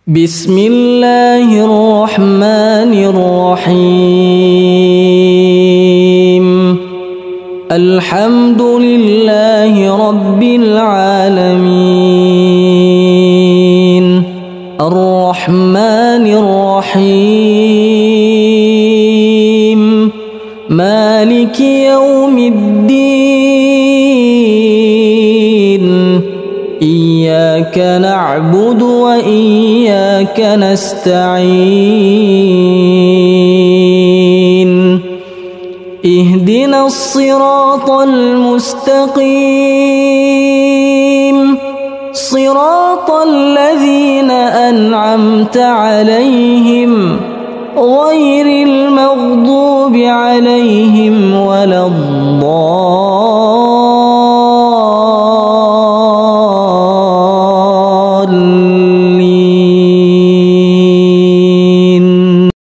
بسم الله الرحمن الرحيم. الحمد لله رب العالمين الرحمن الرحيم مالك يوم الدين. إياك نعبد وإياك نستعين. اهدنا الصراط المستقيم صراط الذين أنعمت عليهم غير المغضوب عليهم ولا الضالين.